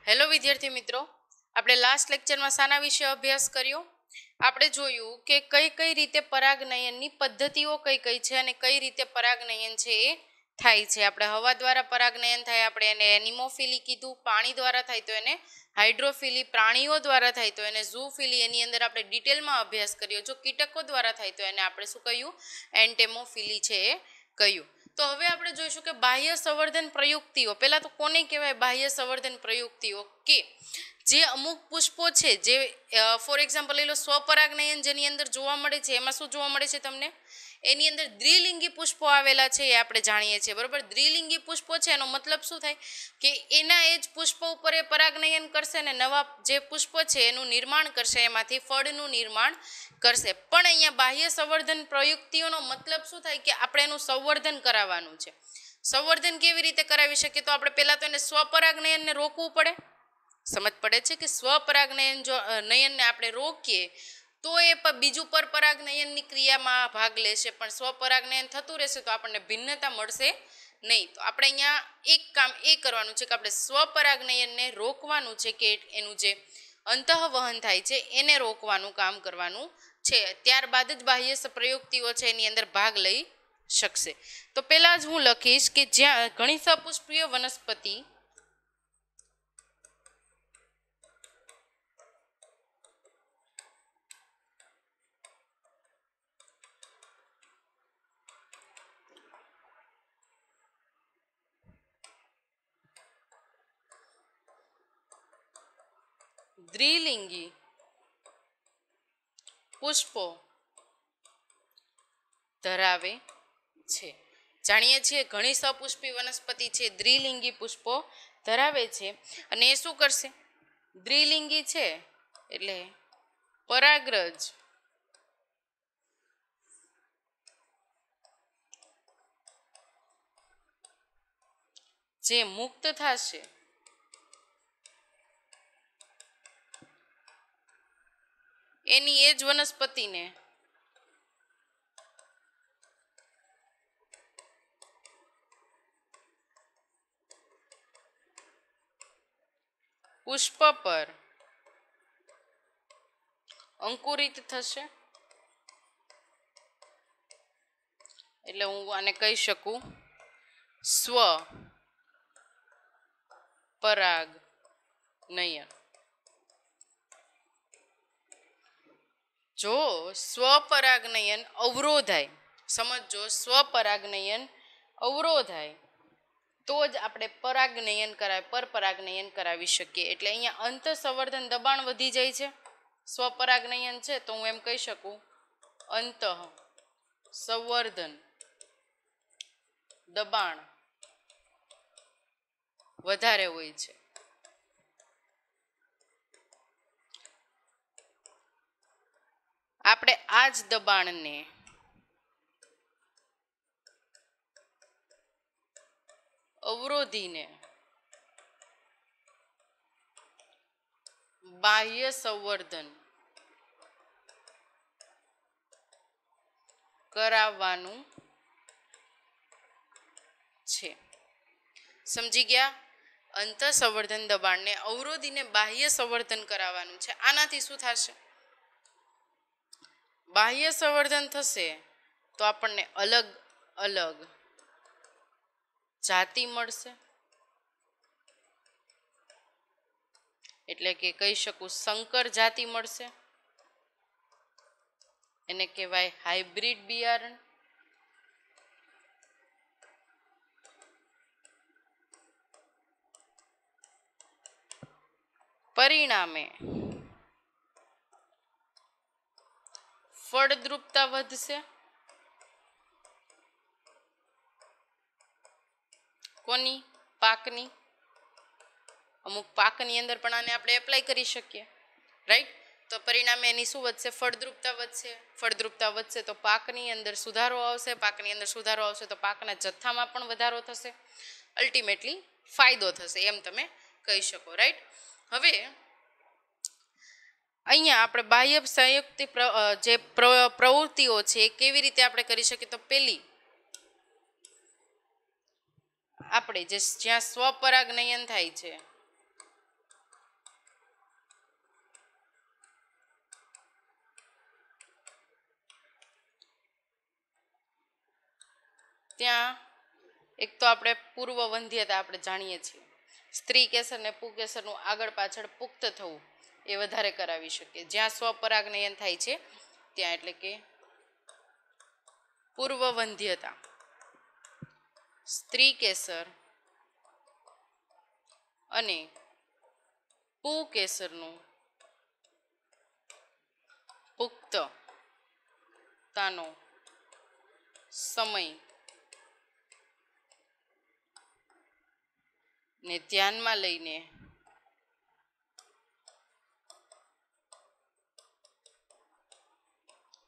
Hello વિદ્યાર્થી મિત્રો, આપણે લાસ્ટ લેક્ચરમાં શાના વિશે અભ્યાસ કર્યો? આપણે જોયું કે કઈ કઈ રીતે પરાગનયનની પદ્ધતિઓ કઈ કઈ છે અને કઈ રીતે પરાગનયન છે એ થાય છે. આપણે હવા દ્વારા પરાગનયન થાય, આપણે એને એનિમોફિલી કીધું. પાણી દ્વારા થાય તો એને હાઇડ્રોફિલી, પ્રાણીઓ દ્વારા થાય તો એને ઝૂફિલી. એની અંદર આપણે ડિટેલમાં અભ્યાસ કર્યો. જો કીટકો દ્વારા થાય તો એને આપણે શું કહ્યું? એન્ટેમોફિલી છે એ કહ્યું. તો હવે આપણે જોઈશું કે બાહ્ય સંવર્ધન પ્રયુક્તિઓ. પહેલા તો કોને કહેવાય બાહ્ય સંવર્ધન પ્રયુક્તિઓ? કે જે અમુક પુષ્પો છે, જે ફોર એક્ઝામ્પલ લઈ લો સ્વપરાગનયન જેની અંદર જોવા મળે છે, એમાં શું જોવા મળે છે તમને? એની અંદર દ્વિલિંગી પુષ્પો આવેલા છે, એ આપણે જાણીએ છીએ, બરોબર. દ્વિલિંગી પુષ્પો છે એનો મતલબ શું થાય? કે એના એ જ પુષ્પો ઉપર એ પરાગનયન કરશે ને નવા જે પુષ્પો છે એનું નિર્માણ કરશે, એમાંથી ફળનું નિર્માણ કરશે. પણ અહીંયા બાહ્ય સંવર્ધન પ્રયુક્તિઓનો મતલબ શું થાય? કે આપણે એનું સંવર્ધન કરાવવાનું છે. સંવર્ધન કેવી રીતે કરાવી શકીએ? તો આપણે પહેલા તો એને સ્વપરાગનયનને રોકવું પડે. સમજ પડે છે કે સ્વપરાગનયન જો નયનને આપણે રોકીએ તો એ બીજું પરપરાગનયનની ક્રિયામાં ભાગ લેશે, પણ સ્વપરાગનયન થતું રહેશે તો આપણને ભિન્નતા મળશે નહીં. તો આપણે અહીંયા એક કામ એ કરવાનું છે કે આપણે સ્વપરાગનયનને રોકવાનું છે, કે એનું જે અંતઃવહન થાય છે એને રોકવાનું કામ કરવાનું છે. ત્યારબાદ જ બાહ્ય પ્રયુક્તિઓ છે એની અંદર ભાગ લઈ શકશે. તો પહેલા જ હું લખીશ કે જ્યાં ઘણી સપુષ્પીય વનસ્પતિ દ્વિલિંગી પુષ્પો ધરાવે છે. જાણીએ છીએ ઘણી સપુષ્પી વનસ્પતિ છે દ્વિલિંગી પુષ્પો ધરાવે છે, અને એ શું કરશે? દ્વિલિંગી છે એટલે પરાગરજ જે મુક્ત થશે એની એ જ વનસ્પતિને પુષ્પ પર અંકુરિત થશે. એટલે હું આને કહી શકું સ્વ પરાગનયન. જો સ્વપરાગનયન અવરોધાય, સમજો, સ્વપરાગનયન અવરોધાય તો જ આપણે પરાગનયન પરપરાગનયન કરાવી શકીએ. એટલે અહીંયા અંતઃસંવર્ધન દબાણ વધી જાય છે. સ્વપરાગનયન છે તો હું એમ કહી શકું અંતઃ સંવર્ધન દબાણ વધારે હોય છે. આપણે આ જ દબાણને અવરોધીને બાહ્ય સંવર્ધન કરાવવાનું છે. સમજી ગયા? અંતઃસંવર્ધન દબાણને અવરોધીને બાહ્ય સંવર્ધન કરાવવાનું છે. આનાથી શું થશે? બાહ્ય સંવર્ધન થશે તો આપણને અલગ અલગ જાતિ મળશે. એટલે કે કહી શકું સંકર જાતિ મળશે. એને કહેવાય હાઇબ્રિડ બિયારણ. પરિણામે ફળદ્રુપતા વધશે. કોની? પાકની. અમુક પાકની અંદર પણ આને આપણે એપ્લાય કરી શકીએ, રાઈટ? તો પરિણામે એની શું વધશે? ફળદ્રુપતા વધશે. ફળદ્રુપતા વધશે તો પાકની અંદર સુધારો આવશે. પાકની અંદર સુધારો આવશે તો પાકના જથ્થામાં પણ વધારો થશે. અલ્ટિમેટલી ફાયદો થશે, એમ તમે કહી શકો, રાઈટ? હવે અહીંયા આપણે બાહ્ય સંયુક્તિ જે પ્રવૃત્તિઓ છે એ કેવી રીતે આપણે કરી શકીએ? તો પહેલી આપણે જે જ્યાં સ્વપરાગનયન થાય છે ત્યાં એક તો આપણે પૂર્વ વંધ્યતા આપણે જાણીએ છીએ, સ્ત્રી કેસર ને પુકેસરનું આગળ પાછળ પુખ્ત થવું એ વધારે કરાવી શકીએ. જ્યાં સ્વપરાગનયન થાય છે ત્યાં, એટલે કે પૂર્વ વંધ્યતા, સ્ત્રી કેસર અને પુકેસરનું પુખ્તતાનો સમય ને ધ્યાનમાં લઈને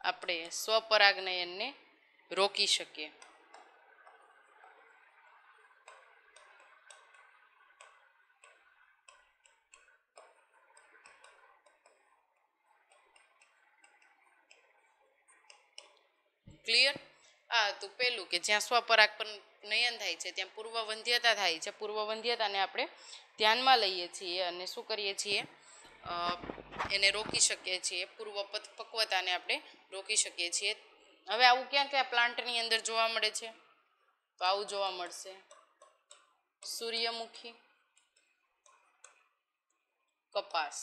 આપણે સ્વપરાગનયનને રોકી શકીએ. ક્લિયર? આ હતું પેલું કે જ્યાં સ્વપરાગ નયન થાય છે ત્યાં પૂર્વ વંધ્યતા થાય છે. પૂર્વ વંધ્યતાને આપણે ધ્યાનમાં લઈએ છીએ અને શું કરીએ છીએ, એને રોકી શકીએ છીએ. પૂર્વ પક્વતાને આપણે રોકી શકીએ છીએ. હવે આવું ક્યાં ક્યાં પ્લાન્ટની અંદર જોવા મળે છે? તો આવું જોવા મળશે સૂર્યમુખી, કપાસ.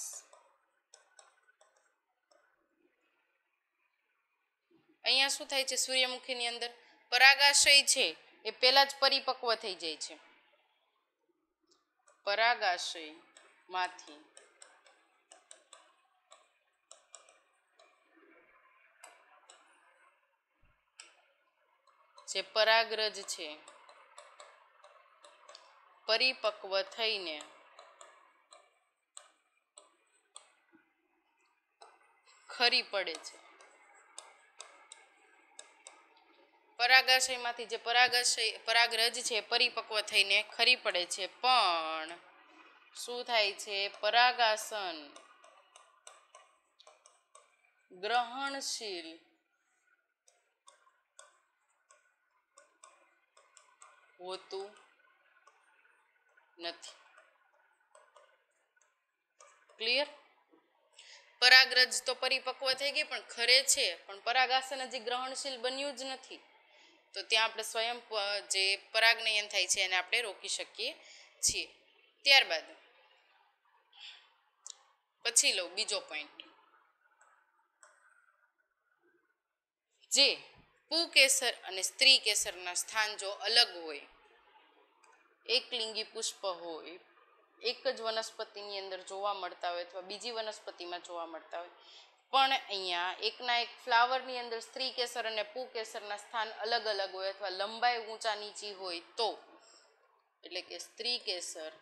અહીંયા શું થાય છે? સૂર્યમુખીની અંદર પરાગાશય છે એ પહેલા જ પરિપક્વ થઈ જાય છે. પરાગાશયમાંથી જે પરાગરજ છે પરિપક્વ થઈને ખરી પડે છે. પરાગાશયમાંથી જે પરાગરજ છે પરિપક્વ થઈને ખરી પડે છે, પણ શું થાય છે? પરાગાસન ગ્રહણશીલ હોતું નથી. ક્લિયર? પરાગરજ તો પરિપક્વ થઈ ગઈ પણ ખરે છે, પણ પરાગાસન હજી ગ્રહણશીલ બન્યું જ નથી. તો ત્યાં આપણે સ્વયં જે પરાગનયન થાય છે એને આપણે રોકી શકીએ છીએ. ત્યારબાદ પછી લો બીજો પોઈન્ટ, જે પુકેસર અને સ્ત્રી કેસરના સ્થાન જો અલગ હોય, એક લિંગી પુષ્પ હોય, એક જ વનસ્પતિની અંદર જોવા મળતા હોય અથવા બીજી વનસ્પતિમાં જોવા મળતા હોય, પણ અહીંયા એકના એક ફ્લાવરની અંદર સ્ત્રી કેસર અને પુકેસરના સ્થાન અલગ અલગ હોય અથવા લંબાઈ ઊંચા નીચી હોય તો, એટલે કે સ્ત્રી કેસર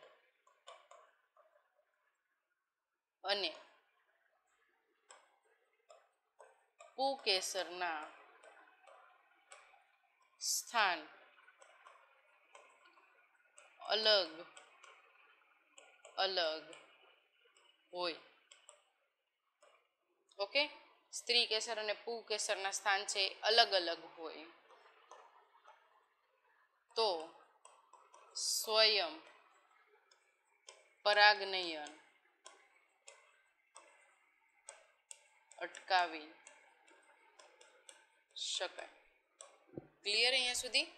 અને પુકેસરના સ્થાન અલગ અલગ હોય. ઓકે, સ્ત્રી કેસર અને પુકેસરના સ્થાન છે અલગ અલગ હોય તો સ્વયં પરાગનયન અટકાવી શકાય. ક્લિયર અહીંયા સુધી?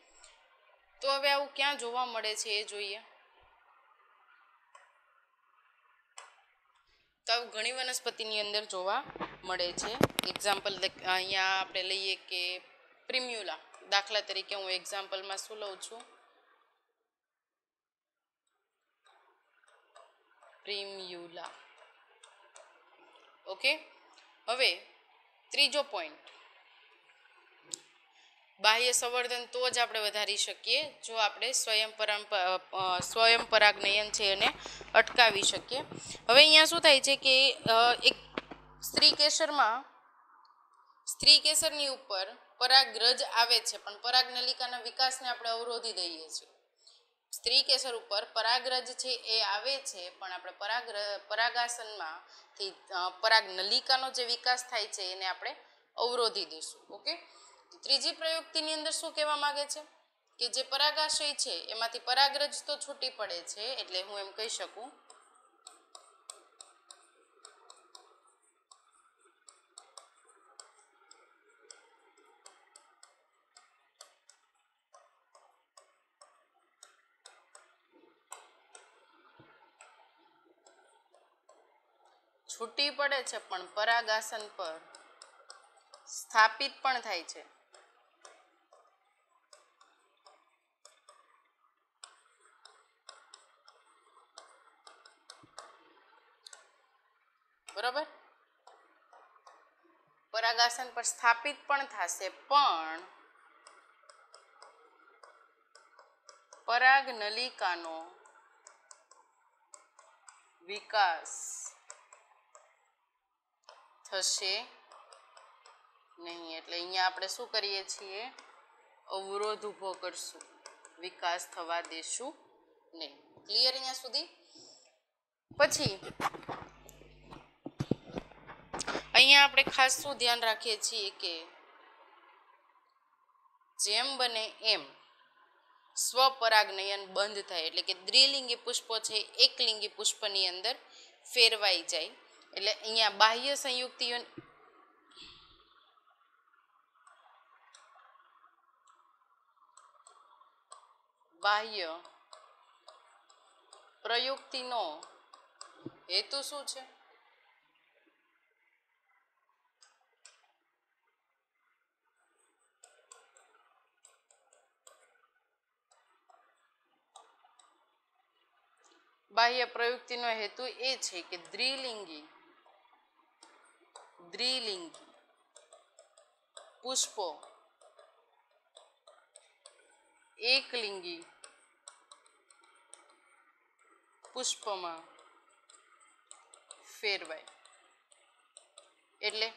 તો હવે આવું ક્યાં જોવા મળે છે એ જોઈએ. તો આવું ઘણી વનસ્પતિની અંદર જોવા મળે છે. એક્ઝામ્પલ અહીંયા આપણે લઈએ કે પ્રિમ્યુલા. દાખલા તરીકે હું એક્ઝામ્પલમાં શું લઉં છું? પ્રિમ્યુલા. ઓકે, હવે ત્રીજો પોઈન્ટ, બાહ્ય સંવર્ધન તો જ આપણે વધારી શકીએ જો આપણે સ્વયં પરાગનયન છે એને અટકાવી શકીએ. હવે અહીંયા શું થાય છે કે એક સ્ત્રી કેસરની ઉપર પરાગરજ આવે છે પણ પરાગનલિકાના વિકાસને આપણે અવરોધી દઈએ છીએ. સ્ત્રી કેસર ઉપર પરાગરજ છે એ આવે છે પણ આપણે પરાગાસનમાંથી પરાગનલિકાનો જે વિકાસ થાય છે એને આપણે અવરોધી દઈશું. ઓકે, ત્રીજી પ્રયુક્તિની અંદર શું કહેવા માંગે છે કે જે પરાગાશય છે એમાંથી પરાગરજ તો છૂટી પડે છે, એટલે હું એમ કહી શકું છૂટી પડે છે પણ પરાગાસન પર સ્થાપિત પણ થાય છે. બરોબર, પરાગાસન પર સ્થાપિત પણ થશે પણ પરાગ નલિકાનો વિકાસ થશે નહીં. એટલે અહીંયા આપણે શું કરીએ છીએ? અવરોધ ઊભો કરશું, વિકાસ થવા દેશું નહીં. ક્લિયર અહીંયા સુધી? પછી અહીંયા આપણે ખાસ શું ધ્યાન રાખીએ છીએ કે જેમ બને એમ સ્વપરાગનયન બંધ થાય, એટલે કે દ્વિલિંગી પુષ્પો છે એકલિંગી પુષ્પની અંદર ફેરવાઈ જાય. એટલે અહીંયા બાહ્ય સંયુક્તિઓ બાહ્ય પ્રયુક્તિનો હેતુ શું છે? બાહ્ય પ્રયુક્તિનો હેતુ એ છે કે દ્વિલિંગી પુષ્પો એકલિંગી પુષ્પમાં ફેરવાય. એટલે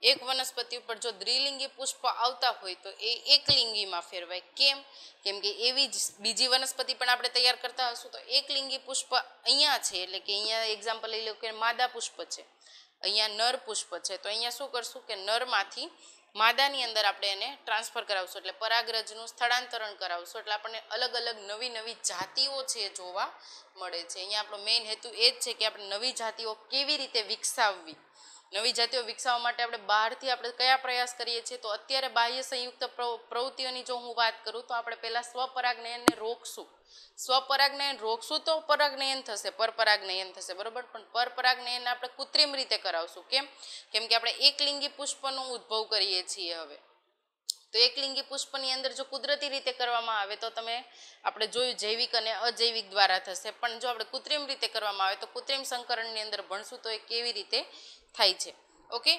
એક વનસ્પતિ ઉપર જો દ્વિલિંગી પુષ્પ આવતા હોય તો એ એકલિંગીમાં ફેરવાય. કેમ? કેમ કે એવી જ બીજી વનસ્પતિ પણ આપણે તૈયાર કરતા હશું તો એકલિંગી પુષ્પ અહીંયા છે, એટલે કે અહીંયા એક્ઝામ્પલ લઈ લો કે માદા પુષ્પ છે, અહીંયા નર પુષ્પ છે, તો અહીંયા શું કરશું કે નરમાંથી માદાની અંદર આપણે એને ટ્રાન્સફર કરાવશું, એટલે પરાગરજનું સ્થળાંતરણ કરાવશું, એટલે આપણને અલગ અલગ નવી નવી જાતિઓ છે જોવા મળે છે. અહીંયા આપણો મેઇન હેતુ એ જ છે કે આપણે નવી જાતિઓ કેવી રીતે વિકસાવવી. નવી જાતિઓ વિકસાવવા માટે આપણે બહારથી આપણે કયા પ્રયાસ કરીએ છીએ? તો અત્યારે બાહ્ય સંયુક્ત પ્રવૃત્તિઓની જો હું વાત કરું તો આપણે પહેલાં સ્વપરાગનયનને રોકશું. સ્વપરાગનયન રોકશું તો પરાગનયન થશે, પરપરાગનયન થશે, બરોબર. પણ પરપરાગનયન આપણે કૃત્રિમ રીતે કરાવશું. કેમ? કેમ કે આપણે એકલિંગી પુષ્પનો ઉદ્ભવ કરીએ છીએ. હવે તો એકલિંગી પુષ્પની અંદર જો કુદરતી રીતે કરવામાં આવે તો તમે આપણે જોયું જૈવિક અને અજૈવિક દ્વારા થશે, પણ જો આપણે કૃત્રિમ રીતે કરવામાં આવે તો કૃત્રિમ સંકરણની અંદર ભણશું તો એ કેવી રીતે થાય છે. ઓકે,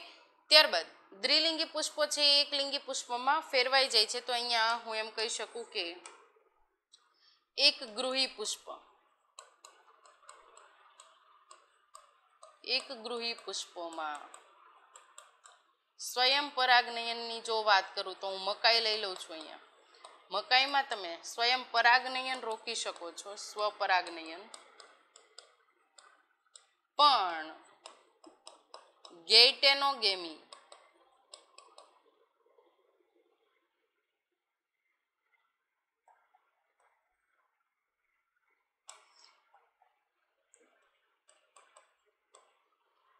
ત્યારબાદ દ્વિલિંગી પુષ્પો છે એ એકલિંગી પુષ્પમાં ફેરવાઈ જાય છે. તો અહીંયા હું એમ કહી શકું કે એક ગૃહી પુષ્પોમાં સ્વયં પરાગનયનની જો વાત કરું તો હું મકાઈ લઈ લઉં છું. અહીંયા મકાઈમાં તમે સ્વયં પરાગનયન રોકી શકો છો, સ્વપરાગનયન, પણ ગેઇટેનોગેમી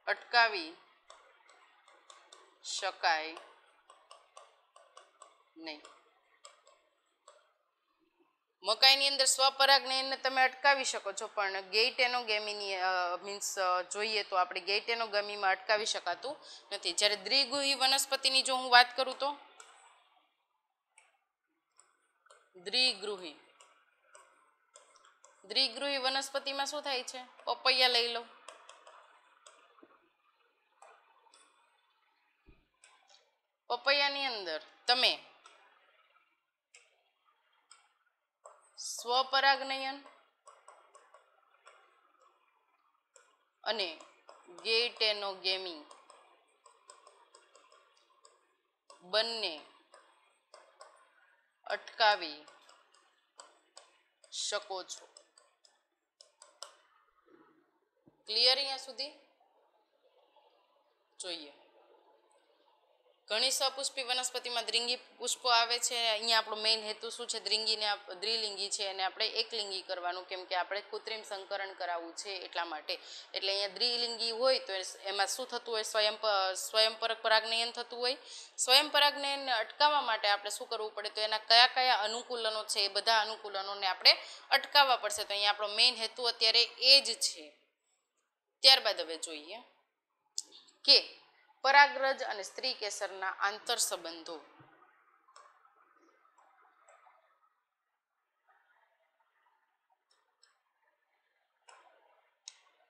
અટકાવી શકાય નહીં. મકાઈની અંદર સ્વપરાગનયનને તમે અટકાવી શકો છો, પણ ગેઇટેનોગેમીની મીન્સ જોઈએ તો આપણે ગેઇટેનોગેમીમાં અટકાવી શકાતું નથી. જ્યારે દ્વિગૃહી વનસ્પતિની જો હું વાત કરું તો દ્વિગૃહી વનસ્પતિમાં શું થાય છે? પપૈયા લઈ લો. પપૈયાની અંદર તમે સ્વપરાગનયન અને ગેઇટેનોગેમી બંને અટકાવી શકો છો. ક્લિયર અહીંયા સુધી? જોઈએ ઘણી સપુષ્પી વનસ્પતિમાં દ્વિલિંગી પુષ્પો આવે છે. અહીંયા આપણો મેઇન હેતુ શું છે? દ્વિલિંગી છે અને આપણે એકલિંગી કરવાનું, કેમ કે આપણે કૃત્રિમ સંકરણ કરાવવું છે એટલા માટે. એટલે અહીંયા દ્વિલિંગી હોય તો એમાં શું થતું હોય? સ્વયં પરાગનયન થતું હોય. સ્વયં પરાગનયનને અટકાવવા માટે આપણે શું કરવું પડે? તો એના કયા કયા અનુકૂલનો છે એ બધા અનુકૂલનોને આપણે અટકાવવા પડશે. તો અહીંયા આપણો મેઇન હેતુ અત્યારે એ જ છે. ત્યારબાદ હવે જોઈએ કે પરાગરજ અને સ્ત્રી કેસરના આંતર સંબંધો.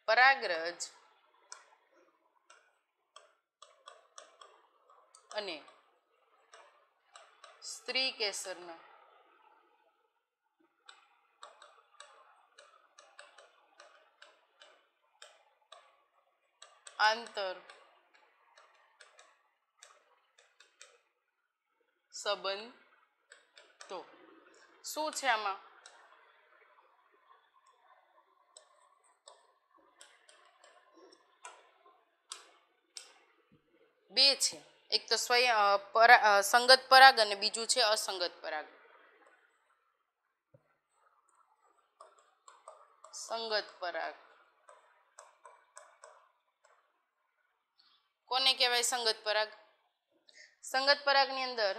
પરાગરજ અને સ્ત્રી કેસરના આંતર સંબંધો શું છે આમાં? બે છે, એક તો સંગત પરાગ અને બીજું છે અસંગત પરાગ. સંગત પરાગ કોને કહેવાય? સંગત પરાગ. સંગત પરાગની અંદર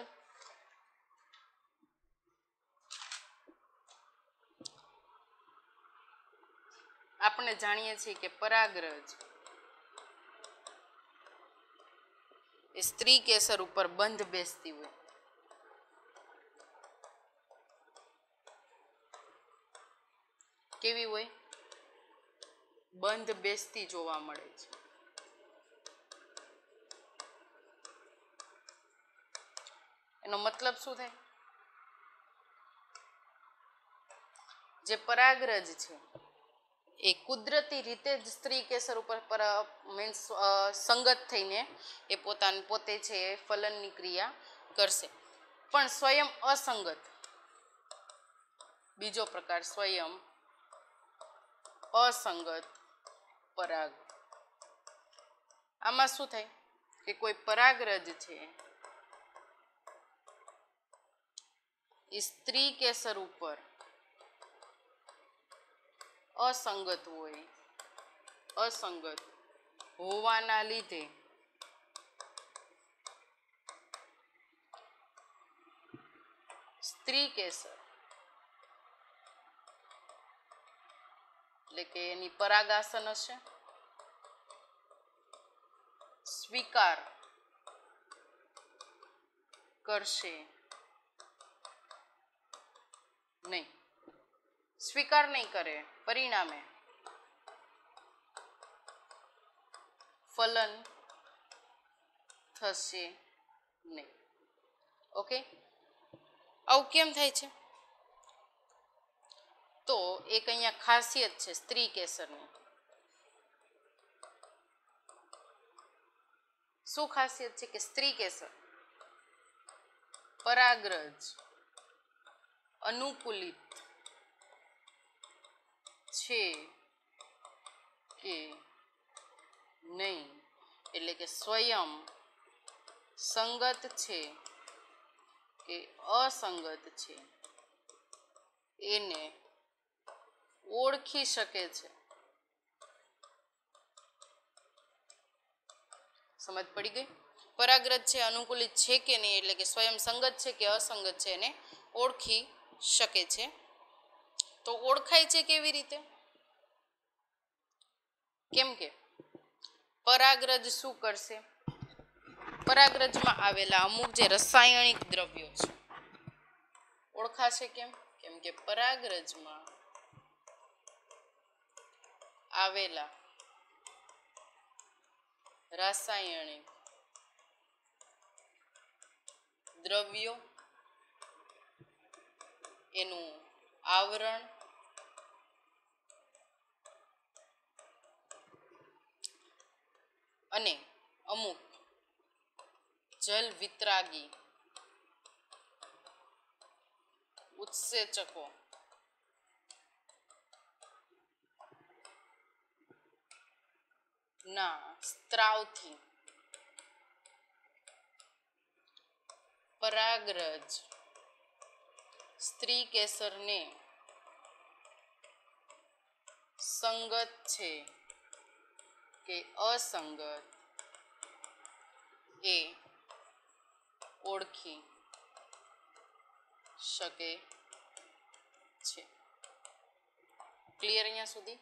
આપણે જાણીએ છીએ કે પરાગરજ એ સ્ત્રી કેસર ઉપર બંધ બેસતી હોય. કેવી હોય? બંધ બેસતી જોવા મળે છે. એનો મતલબ શું થાય? જે પરાગરજ છે એ કુદરતી રીતે જ સ્ત્રી કેસર ઉપર મીન્સ સંગત થઈને એ પોતે છે એ ફલનની ક્રિયા કરશે. પણ સ્વયં અસંગત, બીજો પ્રકાર સ્વયં અસંગત પરાગ. આમાં શું થાય કે કોઈ પરાગરજ છે એ સ્ત્રી કેસર ઉપર અસંગત હોય, અસંગત હોવાના લીધે સ્ત્રી કેસર એટલે કે એની પરાગાસન હશે, સ્વીકાર કરશે નહીં. સ્વીકાર નહીં કરે, પરિણામે ફલન થશે નહીં. ઓકે, આવું કેમ થાય છે? તો એક અહીંયા ખાસિયત છે સ્ત્રી કેસરની. શું ખાસિયત છે? કે સ્ત્રી કેસર પરાગરજ અનુકૂલિત છે કે નહીં, એટલે કે સ્વયં સંગત છે કે અસંગત છે એને ઓળખી શકે છે. સમજ પડી ગઈ? પરાગરજ છે અનુકૂલિત છે કે નહીં, એટલે કે સ્વયં સંગત છે કે અસંગત છે એને ઓળખી શકે છે. તો ઓળખાય છે કેવી રીતે? કેમ કે પરાગરજ શું કરશે? પરાગરજમાં આવેલા અમુક જે રાસાયણિક દ્રવ્યો છે ઓળખાશે. કેમ? કેમ કે પરાગરજમાં આવેલા રાસાયણિક દ્રવ્યો એનું આવરણ અને અમુક જલ વિતરાગી ઉત્સેચકો ના સ્ત્રાવથી પરાગરજ સ્ત્રી કેસરને સંગત છે કે અસંગત એ ઓળખી શકે છે. ક્લિયર અહીંયા સુધી?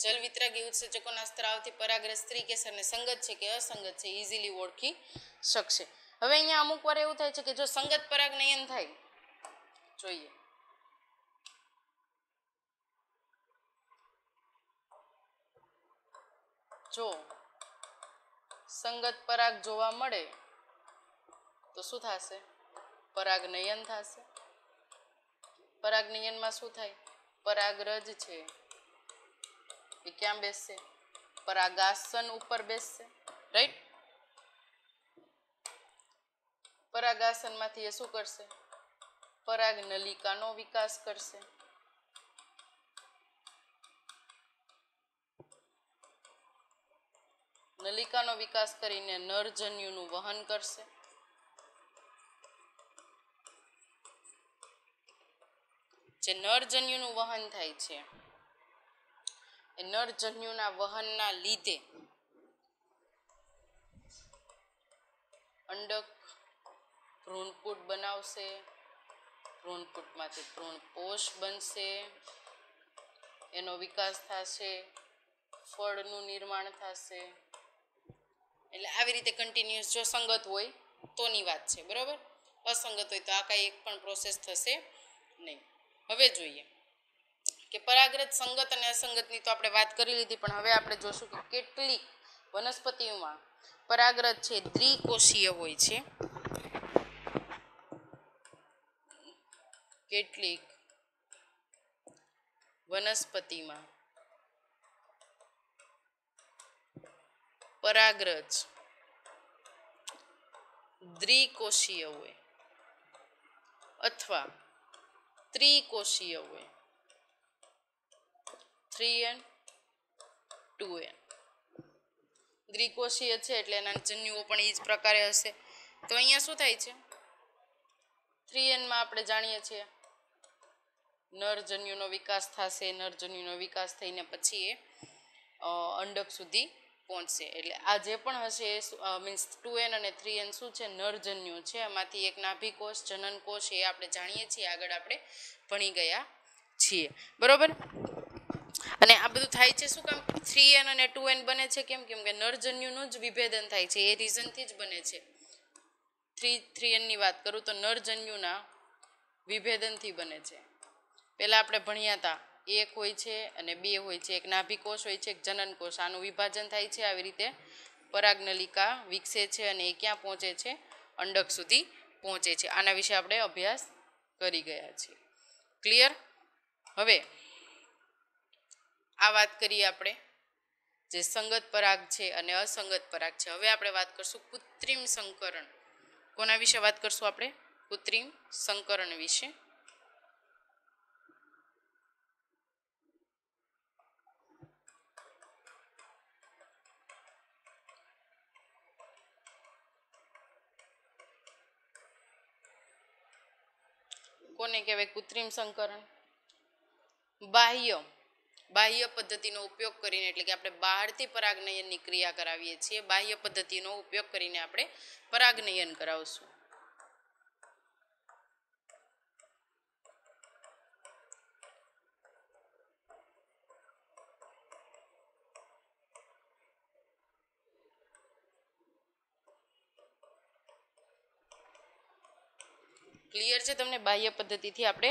જલ વિતરાગી ઉત્સેચકોના સ્ત્રાવથી પરાગરજ સ્ત્રીકેસરને સંગત છે કે અસંગત છે ઇઝીલી ઓળખી શકશે. હવે અહીંયા અમુક વાર એવું થાય છે કે જો સંગત પરાગનયન થાય, જોઈએ જો સંગત પરાગ જોવા મળે તો શું થશે? પરાગનયન થશે. પરાગનયનમાં શું થાય? પરાગરજ છે એ ક્યાં બેસશે? પરાગાસન ઉપર બેસશે, રાઈટ. પરાગાસનમાંથી એ શું કરશે? પરાગ નલિકાનો વિકાસ કરશે. નલિકાનો વિકાસ કરીને નરજન્યુનું વહન કરશે. જે નરજન્યુનું વહન થાય છે એ નરજન્યુના વહનના લીધે અંડક ભ્રૂણપુટ બનાવશે. ભ્રૂણપુટમાંથી ભ્રૂણપોષ બનશે, એનો વિકાસ થશે, ફળનું નિર્માણ થશે. એટલે આવી રીતે કન્ટિન્યુઅસ જો સંગત હોય તોની વાત છે, બરાબર. અસંગત હોય તો આ કાંઈ એક પણ પ્રોસેસ થશે નહીં. હવે જોઈએ કે પરાગરજ સંગત અને અસંગતની તો આપણે વાત કરી લીધી, પણ હવે આપણે જોશું કે કેટલીક વનસ્પતિઓમાં પરાગરજ છે દ્વિકોષીય હોય છે. કેટલીક વનસ્પતિમાં પરાગરજ દ્વિકોષીય હોય અથવા ત્રિકોષીય હોય, 3n 2n. દ્વિકોષીય છે એટલે એના જન્યુઓ પણ એ જ પ્રકારે હશે. તો અહીંયા શું થાય છે? 3n માં આપણે જાણીએ છીએ નરજન્યુનો વિકાસ થશે. નરજન્યુનો વિકાસ થઈને પછી એ અંડક સુધી પહોંચશે. એટલે આ જે પણ હશે એ મીન્સ 2n અને 3n શું છે? નરજન્યુ છે. એમાંથી એક નાભિકોષ, જનનકોષ એ આપણે જાણીએ છીએ, આગળ આપણે ભણી ગયા છીએ, બરોબર. અને આ બધું થાય છે શું કામ? 3n અને 2n બને છે કેમ? કેમ કે નરજન્યુનું જ વિભેદન થાય છે, એ રીઝનથી જ બને છે. 3n ની વાત કરું તો નરજન્યુના વિભેદનથી બને છે. પહેલાં આપણે ભણ્યા હતા એક હોય છે અને બે હોય છે, એક નાભિકોષ હોય છે, એક જનનકોષ. આનું વિભાજન થાય છે, આવી રીતે પરાગનલિકા વિકસે છે અને એ ક્યાં પહોંચે છે? અંડક સુધી પહોંચે છે. આના વિશે આપણે અભ્યાસ કરી ગયા છીએ. ક્લિયર? હવે આ વાત કરીએ આપણે જે સંગત પરાગ છે અને અસંગત પરાગ છે. હવે આપણે વાત કરશું કૃત્રિમ સંકરણ. કોના વિશે વાત કરશું આપણે? કૃત્રિમ સંકરણ વિશે. કોને કહેવાય કૃત્રિમ સંકરણ? બાહ્ય પદ્ધતિનો ઉપયોગ કરીને, એટલે કે આપણે બહારથી પરાગનયનની ક્રિયા કરાવીએ છીએ. બાહ્ય પદ્ધતિનો ઉપયોગ કરીને આપણે પરાગનયન કરાવશું. ક્લિયર છે તમને? બાહ્ય પદ્ધતિથી આપણે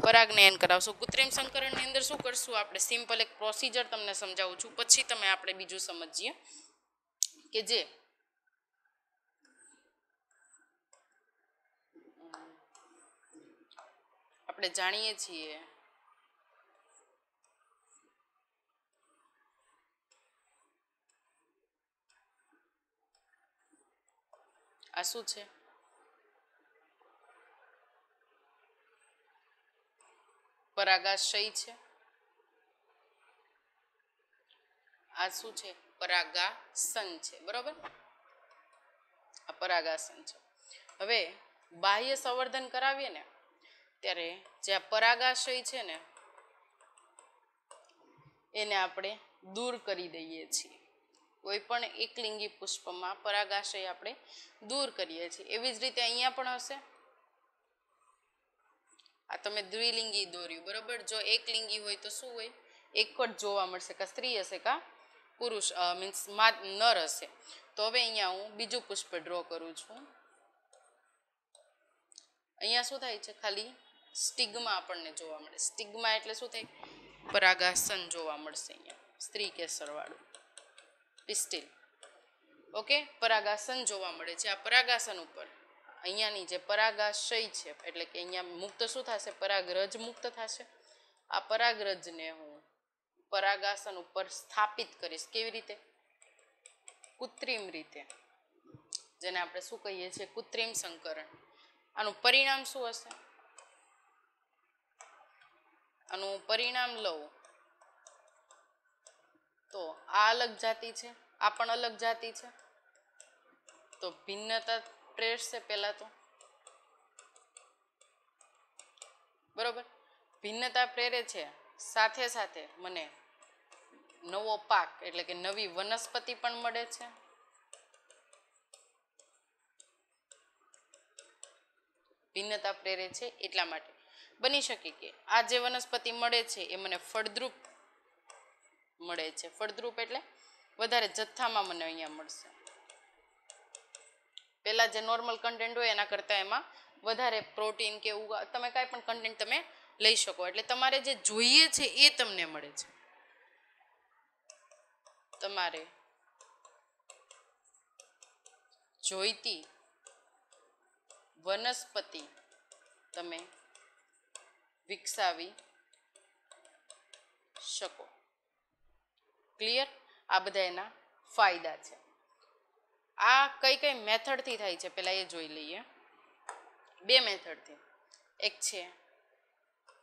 પરાગનયન કરાવશું. કૃત્રિમ સંકરણની અંદર શું કરશું આપણે? સિમ્પલ એક પ્રોસિજર તમને સમજાવું છું, પછી તમે આપણે બીજું સમજીએ કે જે આપણે જાણીએ છીએ આ શું છે? પરાગાશય છે. આ શું છે? પરાગાસન છે, બરોબર. આ પરાગાસન છે. હવે બાહ્ય સંવર્ધન કરાવીએ ને ત્યારે જે આ પરાગાશય છે ને એને આપણે દૂર કરી દઈએ છીએ. કોઈ પણ એકલિંગી પુષ્પમાં પરાગાશય આપણે દૂર કરીએ છીએ. એવી જ રીતે અહીંયા પણ હશે. આ તમે દ્વિલિંગી દોર્યું, બરોબર. જો એકલિંગી હોય તો શું હોય? એક જ જોવા મળશે, કાં સ્ત્રી હશે કાં પુરુષ મીન્સ નર હશે. તો હવે અહીંયા હું બીજું પુષ્પ ડ્રો કરું છું. અહીંયા શું થાય છે, ખાલી સ્ટિગ્મા આપણને જોવા મળે. સ્ટિગ્મા એટલે શું થાય, પરાગાસન જોવા મળશે અહીંયા, સ્ત્રી કેસરવાળું પિસ્ટિલ. ઓકે, પરાગાસન જોવા મળે છે. આ પરાગાસન ઉપર અહીંયાની જે પરાગાશય છે, એટલે કે અહીંયા મુક્ત શું થશે, પરાગરજ મુક્ત થશે. આ પરાગરજને હું પરાગાસન ઉપર સ્થાપિત કરીશ. કેવી રીતે? કૃત્રિમ રીતે, જેને આપણે શું કહીએ છીએ, કૃત્રિમ સંકરણ. આનું પરિણામ શું હશે? આનું પરિણામ લઉં તો આ અલગ જાતિ છે, આ પણ અલગ જાતિ છે, તો ભિન્નતા પ્રેરશે પહેલા તો, બરોબર. ભિન્નતા પ્રેરે છે, સાથે સાથે મને નવો પાક એટલે કે નવી વનસ્પતિ પણ મળે છે. ભિન્નતા પ્રેરે છે એટલા માટે બની શકે કે આ જે વનસ્પતિ મળે છે એ મને ફળદ્રુપ મળે છે. ફળદ્રુપ એટલે વધારે જથ્થામાં મને અહીંયા મળશે. પહેલા જે નોર્મલ કન્ટેન્ટ હોય એના કરતાં એમાં વધારે પ્રોટીન કે એવું તમે કાંઈ પણ કન્ટેન્ટ તમે લઈ શકો, એટલે તમારે જે જોઈએ છે એ તમને મળે છે. તમારે જોઈતી વનસ્પતિ તમે વિકસાવી શકો. ક્લિયર? આ બધા એના ફાયદા છે. આ કઈ કઈ મેથડથી થાય છે પહેલા એ જોઈ લઈએ. બે મેથડથી. એક છે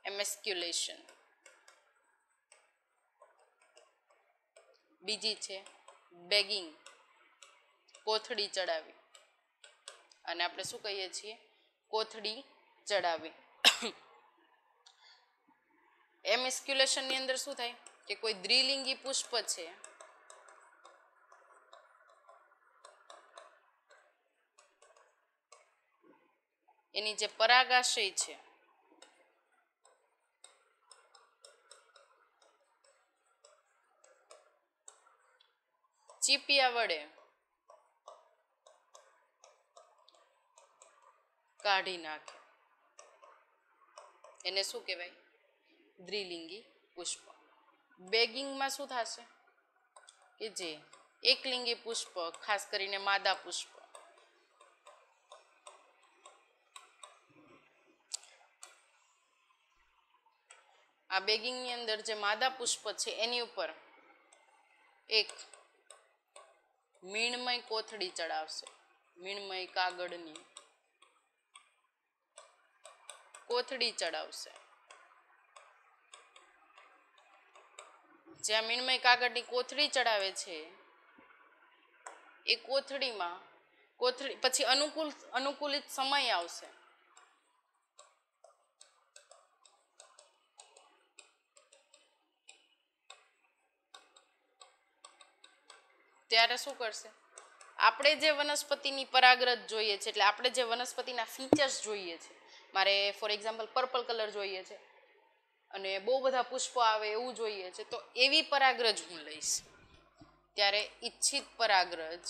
એમેસ્ક્યુલેશન, બીજી છે બેગિંગ, કોથળી ચડાવી, અને આપણે શું કહીએ છીએ, કોથળી ચડાવી. એમેસ્ક્યુલેશનની અંદર શું થાય કે કોઈ દ્વિલિંગી પુષ્પ છે એની જે પરાગાશય છે ચીપિયા વડે કાઢી નાખે, એને શું કહેવાય, દ્વિલિંગી પુષ્પ. બેગિંગમાં શું થશે કે જે એકલિંગી પુષ્પ, ખાસ કરીને માદા પુષ્પ, આ બેગિંગની અંદર જે માદા પુષ્પ છે એની ઉપર એક મીણમય કોથળી ચડાવશે. મીણમય કાગળની કોથળી ચડાવશે. જ્યાં મીણમય કાગળની કોથળી ચડાવે છે એ કોથળીમાં પછી અનુકૂલિત સમય આવશે ત્યારે શું કરશે, આપણે જે વનસ્પતિની પરાગરજ જોઈએ છે, એટલે આપણે જે વનસ્પતિના ફીચર્સ જોઈએ છે, મારે ફોર એક્ઝામ્પલ પર્પલ કલર જોઈએ છે અને બહુ બધા પુષ્પો આવે એવું જોઈએ છે, તો એવી પરાગરજ હું લઈશ. ત્યારે ઈચ્છિત પરાગરજ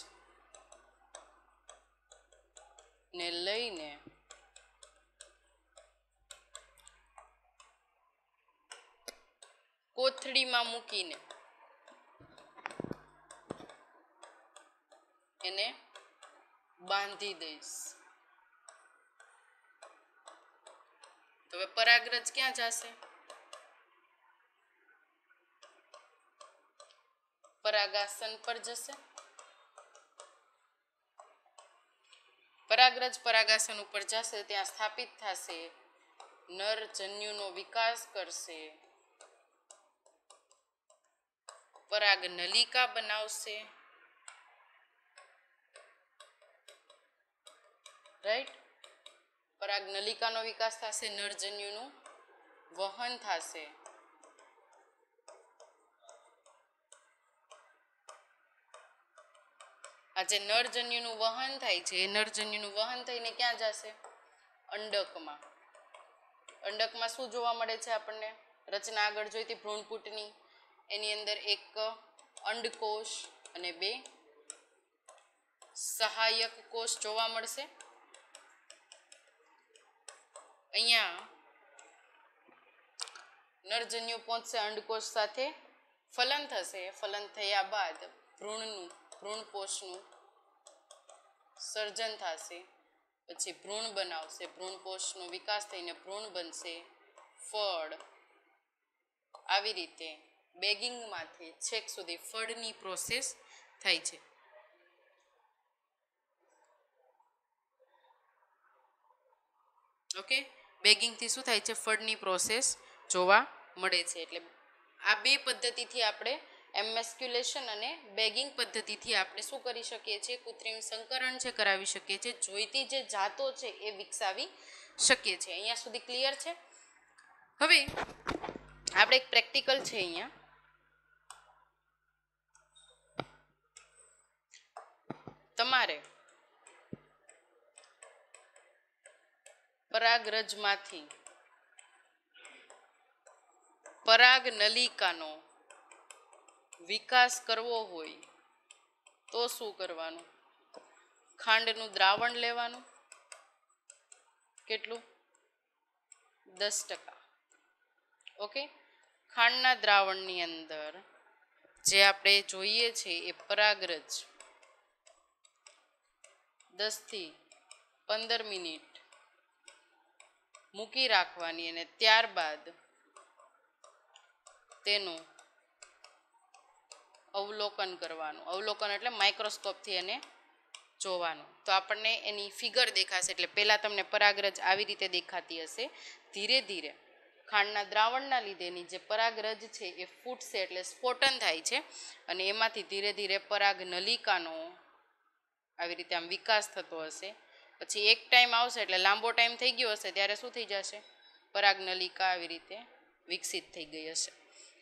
ને લઈને કોથળીમાં મૂકીને એને બાંધી દઈશ. તો હવે પરાગરજ ક્યાં જશે, પરાગાસન પર જશે. પરાગરજ પરાગાસન ઉપર જશે, ત્યાં સ્થાપિત થશે, નર જન્યુનો વિકાસ કરશે, પરાગ નલિકા બનાવશે. રાઈટ? પરાગ નલિકાનો વિકાસ થશે, નરજન્યુનું વહન થશે. આ જે નરજન્યુનું વહન થાય છે એ નરજન્યુનું વહન થઈને ક્યાં જશે, અંડકમાં. અંડકમાં શું જોવા મળે છે આપણને, રચના આગળ જોઈતી ભ્રૂણપૂટની, એની અંદર એક અંડકોષ અને બે સહાયક કોષ જોવા મળશે. અહીંયા નરજન્યુ પહોંચશે અંડકોષ સાથે, ફલન થશે. ફલન થયા બાદ ભ્રૂણપોષનું સર્જન થશે, પછી ભ્રૂણ બનાવશે. ભ્રૂણપોષનો વિકાસ થઈને ભ્રૂણ બનશે, ફળ. આવી રીતે બેગિંગમાંથી છેક સુધી ફળની પ્રોસેસ થાય છે. ઓકે, બેગિંગથી શું થાય છે? ફળની પ્રોસેસ જોવા મળે છે. એટલે આ બે પદ્ધતિથી આપણે એમેસ્ક્યુલેશન અને બેગિંગ પદ્ધતિથી આપણે શું કરી શકીએ છીએ? કૃત્રિમ સંકરણ છે કરાવી શકીએ છીએ. જોઈતી જે જાતો છે એ વિકસાવી શકીએ છીએ. અહીંયા સુધી ક્લિયર છે? હવે આપણે એક પ્રેક્ટિકલ છે અહીંયા. તમારે પરાગરજમાંથી પરાગ નલિકાનો વિકાસ કરવો હોય તો શું કરવાનું? ખાંડનું દ્રાવણ લેવાનું. કેટલું? 10%. ઓકે, ખાંડના દ્રાવણની અંદર જે આપણે જોઈએ છે એ પરાગરજ 10 થી 15 મિનિટ મૂકી રાખવાની અને ત્યારબાદ તેનું અવલોકન કરવાનું. અવલોકન એટલે માઇક્રોસ્કોપથી એને જોવાનું. તો આપણને એની ફિગર દેખાશે. એટલે પહેલાં તમને પરાગરજ આવી રીતે દેખાતી હશે. ધીરે ધીરે ખાંડના દ્રાવણના લીધેની જે પરાગરજ છે એ ફૂટશે, એટલે સ્ફોટન થાય છે અને એમાંથી ધીરે ધીરે પરાગ નલિકાનો આવી રીતે આમ વિકાસ થતો હશે. પછી એક ટાઈમ આવશે, એટલે લાંબો ટાઈમ થઈ ગયો હશે, ત્યારે શું થઈ જશે? પરાગ નલિકા આવી રીતે વિકસિત થઈ ગઈ હશે.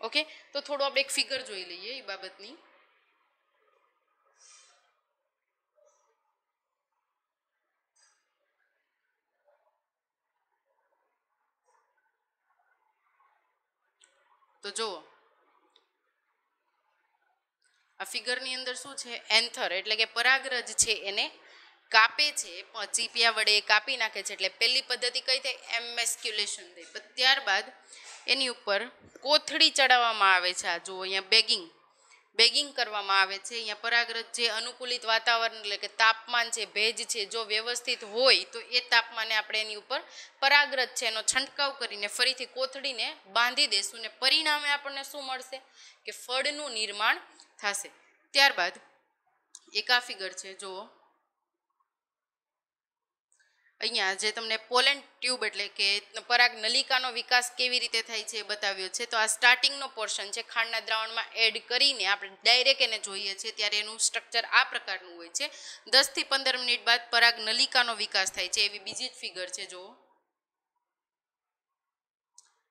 ઓકે, તો થોડું આપણે એક ફિગર જોઈ લઈએ એ બાબતની. તો જુઓ, આ ફિગરની અંદર શું છે? એન્થર એટલે કે પરાગરજ છે એને કાપે છે, ચીપિયા વડે કાપી નાખે છે. એટલે પહેલી પદ્ધતિ કઈ થાય? એમેસ્ક્યુલેશન થાય. પણ ત્યારબાદ એની ઉપર કોથળી ચડાવવામાં આવે છે. આ જુઓ, અહીંયા બેગિંગ કરવામાં આવે છે. અહીંયા પરાગરજ જે અનુકૂલિત વાતાવરણ એટલે કે તાપમાન છે, ભેજ છે, જો વ્યવસ્થિત હોય તો એ તાપમાને આપણે એની ઉપર પરાગરજ છે એનો છંટકાવ કરીને ફરીથી કોથળીને બાંધી દેશું ને પરિણામે આપણને શું મળશે? કે ફળનું નિર્માણ થશે. ત્યારબાદ એક આ ફિગર છે જુઓ, અહીંયા જે તમને પોલેન ટ્યુબ એટલે કે પરાગ નલિકાનો વિકાસ કેવી રીતે થાય છે એ બતાવ્યો છે. તો આ સ્ટાર્ટિંગનો પોર્શન છે. ખાંડના દ્રાવણમાં એડ કરીને આપણે ડાયરેક્ટ એને જોઈએ છીએ ત્યારે એનું સ્ટ્રક્ચર આ પ્રકારનું હોય છે. 10 થી 15 મિનિટ બાદ પરાગ નલિકાનો વિકાસ થાય છે. એવી બીજી જ ફિગર છે જુઓ.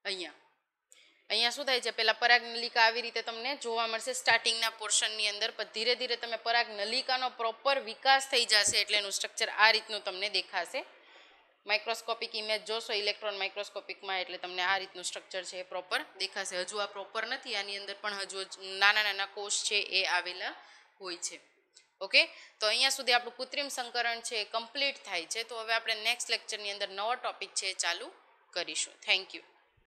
અહીંયા શું થાય છે? પહેલા પરાગ નલિકા આવી રીતે તમને જોવા મળશે સ્ટાર્ટિંગના પોર્શનની અંદર, પણ ધીરે ધીરે તમે પરાગ નલિકાનો પ્રોપર વિકાસ થઈ જશે એટલે એનું સ્ટ્રક્ચર આ રીતનું તમને દેખાશે. માઇક્રોસ્કોપિક ઇમેજ જોશો ઇલેક્ટ્રોન માઇક્રોસ્કોપિકમાં એટલે તમને આ રીતનું સ્ટ્રક્ચર છે એ પ્રોપર દેખાશે. હજુ આ પ્રોપર નથી, આની અંદર પણ હજુ નાના નાના કોષ છે એ આવેલા હોય છે. ઓકે, તો અહીંયા સુધી આપણું કૃત્રિમ સંકરણ છે એ કમ્પ્લીટ થાય છે. તો હવે આપણે નેક્સ્ટ લેક્ચરની અંદર નવો ટોપિક છે એ ચાલુ કરીશું. Thank you.